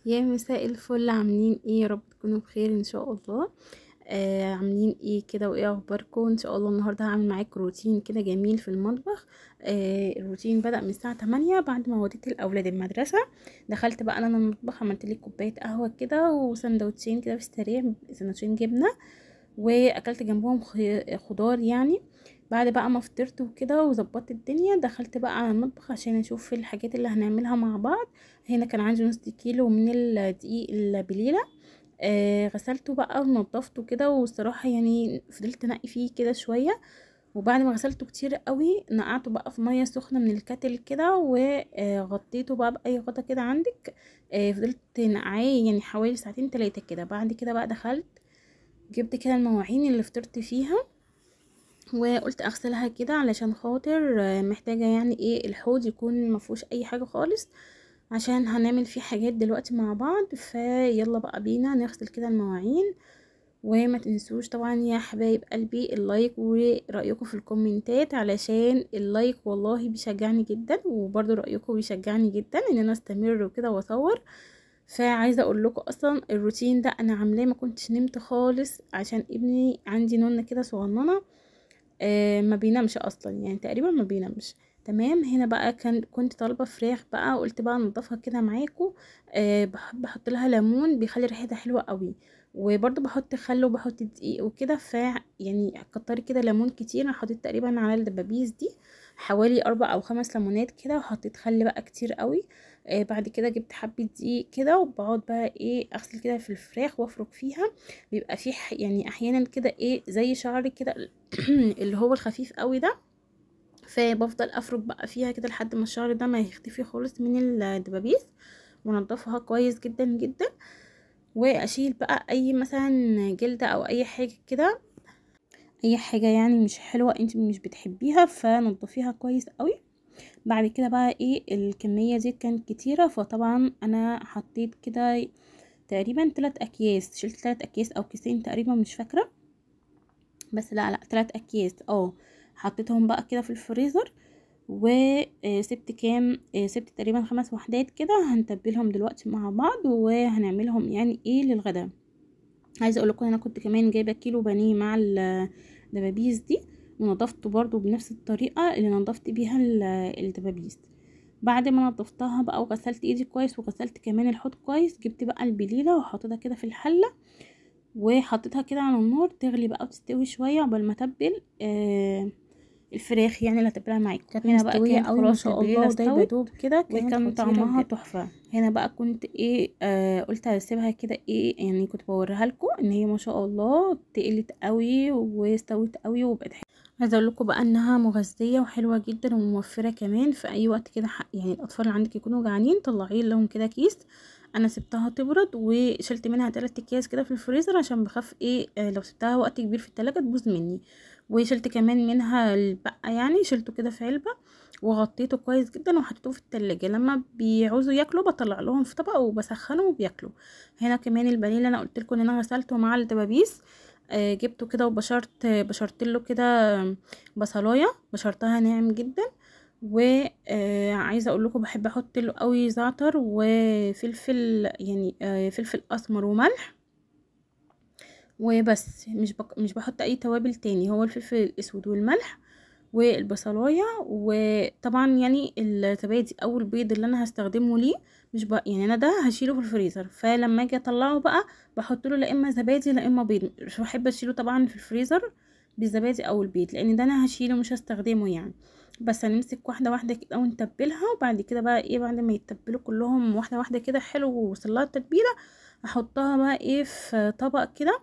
يا مساء الفل، عاملين ايه؟ يا رب تكونوا بخير ان شاء الله. عاملين ايه كده وايه اخباركم؟ ان شاء الله النهارده هعمل معاكم روتين كده جميل في المطبخ. الروتين بدأ من الساعه 8 بعد ما وديت الاولاد المدرسه. دخلت بقى انا المطبخ، عملت لي كوبايه قهوه كده وسندوتشين كده في السريع، سندوتشين جبنه، واكلت جنبهم خضار يعني. بعد بقى ما فطرت وكده وظبطت الدنيا، دخلت بقى على المطبخ عشان اشوف الحاجات اللي هنعملها مع بعض. هنا كان عندي نص كيلو من الدقيق البليله. غسلته بقى ونضفته كده، والصراحه يعني فضلت انقي فيه كده شويه. وبعد ما غسلته كتير قوي نقعته بقى في ميه سخنه من الكاتل كده، وغطيته بقى باي غطا كده عندك. فضلت نقعاه يعني حوالي ساعتين 3 كده. بعد كده بقى دخلت جبت كده المواعين اللي فطرت فيها، وقلت اغسلها كده علشان خاطر محتاجة يعني ايه الحوض يكون مفهوش اي حاجة خالص، عشان هنعمل فيه حاجات دلوقتي مع بعض. فيلا بقى بينا نغسل كده المواعين. وما تنسوش طبعا يا حبايب قلبي اللايك ورأيكم في الكومنتات، علشان اللايك والله بيشجعني جدا، وبرضو رأيكم بيشجعني جدا ان انا استمر وكده واصور. فعايزه اقول لكم اصلا الروتين ده انا عاملاه ما كنتش نمت خالص، عشان ابني عندي نونه كده صغننه. ما بينامش اصلا، يعني تقريبا ما بينامش. تمام. هنا بقى كنت طالبه فراخ بقى، قلت بقى انضفها كده معاكم. بحب احط لها ليمون بيخلي ريحتها حلوه قوي، وبرضو بحط خل وبحط دقيق وكده. يعني كتري كده ليمون كتير. انا حطيت تقريبا على الدبابيس دي حوالي 4 أو 5 ليمونات كده، وحطيت خل بقى كتير قوي. بعد كده جبت حبه دقيق كده، وبقعد بقى ايه اغسل كده في الفراخ وافرك فيها. بيبقى فيه يعني احيانا كده ايه زي شعر كده اللي هو الخفيف قوي ده. فبفضل افرك بقى فيها كده لحد ما الشعر ده ما يختفي خالص من الدبابيس، ونضفها كويس جدا جدا. واشيل بقى اي مثلا جلدة او اي حاجة كده، اي حاجة يعني مش حلوة انت مش بتحبيها، فنضفيها كويس قوي. بعد كده بقى ايه الكمية دي كانت كتيرة، فطبعا انا حطيت كده تقريبا 3 اكياس، شلت 3 اكياس او كيسين تقريبا مش فاكرة. بس لا 3 اكياس حطيتهم بقى كده في الفريزر. وسبت كام سبت تقريبا 5 وحدات كده، هنتبلهم دلوقتي مع بعض وهنعملهم يعني ايه للغدا. عايزه اقول لكم انا كنت كمان جايبه كيلو بانيه مع الدبابيس دي، ونضفته برضو بنفس الطريقه اللي نضفت بيها الدبابيس. بعد ما نضفتها بقى وغسلت ايدي كويس وغسلت كمان الحوض كويس، جبت بقى البليله وحطيتها كده في الحله، وحطيتها كده على النار تغلي بقى وتستوي شويه قبل ما اتبل الفراخ يعني اللي هتبلها معاكم. كانت هنا بقى مستوية كانت قوي، ما خلاص شاء الله، البليله ودايبة استوت دوب كده، كانت وكان خطيرة طعمها بجد. تحفه. هنا بقى كنت ايه قلت هسيبها كده ايه، يعني كنت بوريها لكم ان هي ما شاء الله تقلت قوي واستوت قوي وبقت حلوه. عايزه اقول لكم بقى انها مغذيه وحلوه جدا وموفره كمان في اي وقت كده، يعني الاطفال اللي عندك يكونوا جعانين طلعي لهم كده كيس. انا سبتها تبرد وشلت منها 3 اكياس كده في الفريزر، عشان بخاف ايه لو سبتها وقت كبير في التلاجة تبوظ مني. وشلت كمان منها البقى، يعني شلته كده في علبة وغطيته كويس جدا وحطيته في التلاجة. لما بيعوزوا ياكلوا بطلع لهم في طبق وبسخنه وبياكلوا. هنا كمان البانيه اللي انا قلت لكم ان انا غسلته مع الدبابيس، جبته كده بشرت له كده بصلايه بشرتها ناعم جدا. وعايزه اقول لكم بحب احط له قوي زعتر وفلفل، يعني فلفل اسمر وملح وبس. مش بحط اي توابل تاني، هو الفلفل الاسود والملح والبصلايه. وطبعا يعني الزبادي او البيض اللي انا هستخدمه ليه مش يعني انا ده هشيله في الفريزر، فلما اجي اطلعه بقى بحط له لا اما زبادي لا اما بيض. مش بحب اشيله طبعا في الفريزر بالزبادي او البيض، لان ده انا هشيله مش هستخدمه يعني. بس هنمسك واحده واحده كده ونتبلها، وبعد كده بقى ايه بعد ما يتبلوا كلهم واحده واحده كده حلو ووصلها التتبيله، احطها بقى ايه في طبق كده،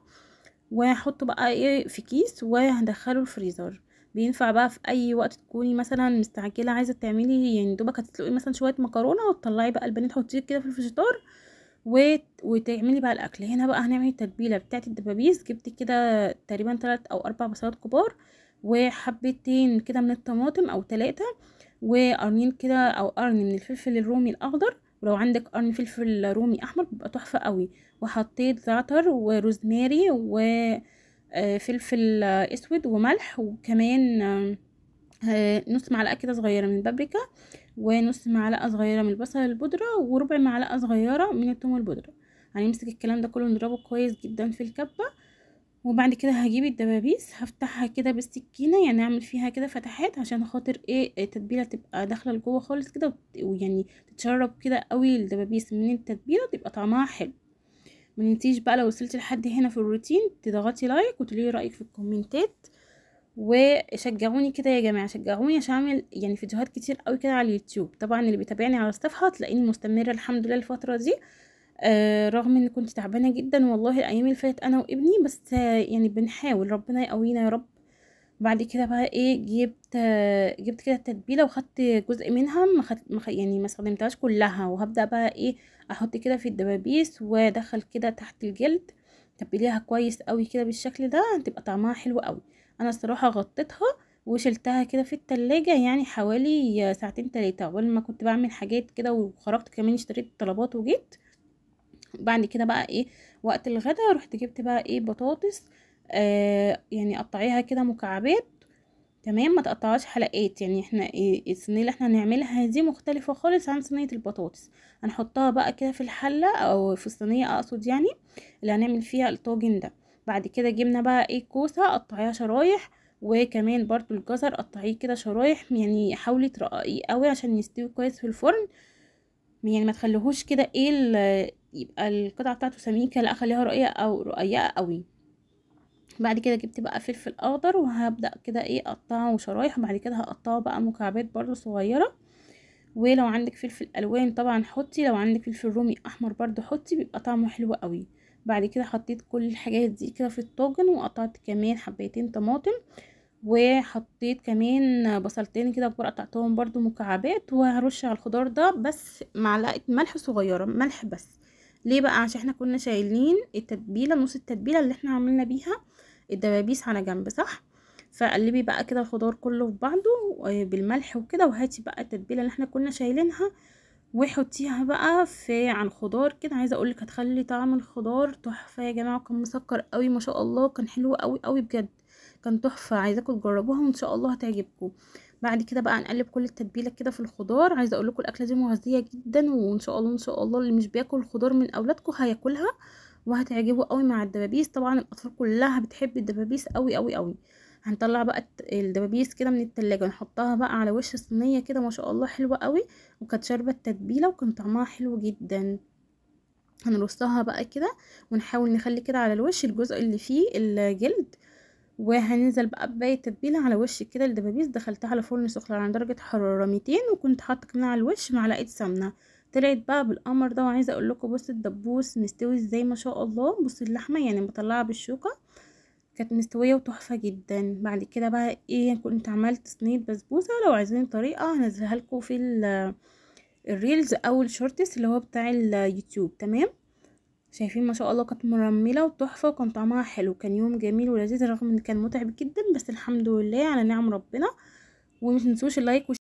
واحطه بقى ايه في كيس وهدخله الفريزر. بينفع بقى في اي وقت تكوني مثلا مستعجله عايزه تعملي، يعني دوبك هتسلقي مثلا شويه مكرونه وتطلعي بقى البانيه تحطيه كده في الفيجيتار وتعملي بقى الاكل. هنا بقى هنعمل التتبيله بتاعه الدبابيس. جبت كده تقريبا 3 أو 4 بصلات كبار، وحبتين كده من الطماطم او 3، وقرنين كده او قرن من الفلفل الرومي الاخضر، ولو عندك قرن فلفل رومي احمر بيبقى تحفه قوي. وحطيت زعتر وروزماري وفلفل اسود وملح، وكمان نص معلقه كده صغيره من بابريكا. ونص معلقه صغيره من البصل البودره، وربع معلقه صغيره من الثوم البودره. هنمسك الكلام ده كله نضربه كويس جدا في الكبه. وبعد كده هجيب الدبابيس هفتحها كده بالسكينه، يعني اعمل فيها كده فتحات عشان خاطر ايه التتبيله تبقى داخله لجوه خالص كده، ويعني تتشرب كده قوي الدبابيس من التتبيله، تبقى طعمها حلو. مننسيش بقى لو وصلتي لحد هنا في الروتين تضغطي لايك وتقولي رايك في الكومنتات، وشجعوني كده يا جماعه، شجعوني عشان اعمل يعني فيديوهات كتير قوي كده على اليوتيوب. طبعا اللي بيتابعني على الصفحه تلاقيني مستمره الحمد لله الفتره دي، رغم ان كنت تعبانه جدا والله الايام اللي فاتت انا وابني، بس يعني بنحاول ربنا يقوينا يا رب. بعد كده بقى ايه جبت كده التتبيله وخدت جزء منها يعني ما استخدمتهاش كلها، وهبدا بقى ايه احط كده في الدبابيس وادخل كده تحت الجلد. تبليها كويس قوي كده بالشكل ده هتبقى طعمها حلو قوي. انا الصراحه غطيتها وشلتها كده في التلاجة يعني حوالي ساعتين تلاتة، اول ما كنت بعمل حاجات كده، وخرجت كمان اشتريت طلبات وجيت. بعد كده بقى ايه وقت الغدا رحت جبت بقى ايه بطاطس، يعني قطعيها كده مكعبات. تمام، ما تقطعهاش حلقات، يعني احنا إيه الصينيه اللي احنا هنعملها دي مختلفه خالص عن صينيه البطاطس. هنحطها بقى كده في الحله او في الصينيه اقصد، يعني اللي هنعمل فيها الطاجن ده. بعد كده جبنا بقى ايه كوسه قطعيها شرايح، وكمان برضو الجزر قطعيه كده شرايح، يعني حاولي ترققيه قوي عشان يستوي كويس في الفرن، يعني ما تخليهوش كده ايه يبقى القطعه بتاعته سميكه، لا خليها رقيقه او رقيقه قوي. بعد كده جبت بقى فلفل اخضر وهبدأ كده ايه اقطعه شرايح، وبعد كده هقطعه بقى مكعبات برضو صغيرة. ولو عندك فلفل الوان طبعا حطي، لو عندك فلفل رومي احمر برضو حطي، بيبقى طعمه حلو قوي. بعد كده حطيت كل الحاجات دي كده في الطاجن، وقطعت كمان حبيتين طماطم، وحطيت كمان بصلتين كده كبار قطعتهم برضو مكعبات. وهرش على الخضار ده بس معلقة ملح صغيرة، ملح بس. ليه بقى؟ عشان احنا كنا شايلين التتبيله، نص التتبيله اللي احنا عملنا بيها الدبابيس على جنب، صح؟ فقلبي بقى كده الخضار كله في بعضه بالملح وكده، وهاتي بقى التتبيله اللي احنا كنا شايلينها وحطيها بقى في على الخضار كده. عايزه اقولك هتخلي طعم الخضار تحفه يا جماعه، كان مسكر قوي ما شاء الله، كان حلو قوي قوي بجد، كان تحفه. عايزاكم تجربوها وان شاء الله هتعجبكم. بعد كده بقى نقلب كل التتبيله كده في الخضار. عايزه اقول لكم الاكله دي مغذيه جدا، وان شاء الله ان شاء الله اللي مش بياكل الخضار من اولادكم هياكلها وهتعجبه قوي مع الدبابيس. طبعا الاطفال كلها بتحب الدبابيس قوي قوي قوي. هنطلع بقى الدبابيس كده من التلاجة ونحطها بقى على وش الصينيه كده، ما شاء الله حلوه قوي، وكانت شاربه التتبيله وكان طعمها حلو جدا. هنرصها بقى كده ونحاول نخلي كده على الوش الجزء اللي فيه الجلد، وهننزل بقى بباقي التتبيله على وش كده الدبابيس. دخلتها على فرن سخن على درجه حراره 200، وكنت حاطه كمان على الوش معلقه سمنه. طلعت بقى بالقمر ده. وعايزه اقول لكم بصوا الدبوس مستوي ازاي ما شاء الله، بصوا اللحمه يعني بطلعها بالشوكه كانت مستويه وتحفه جدا. بعد كده بقى ايه كنت عملت صينيه بسبوسه، لو عايزين طريقه هنزلها لكم في الريلز او الشورتس اللي هو بتاع اليوتيوب. تمام، شايفين ما شاء الله كانت مرمله وتحفه، وكان طعمها حلو، كان يوم جميل ولذيذ رغم ان كان متعب جدا، بس الحمد لله على نعم ربنا. ومش تنسوش اللايك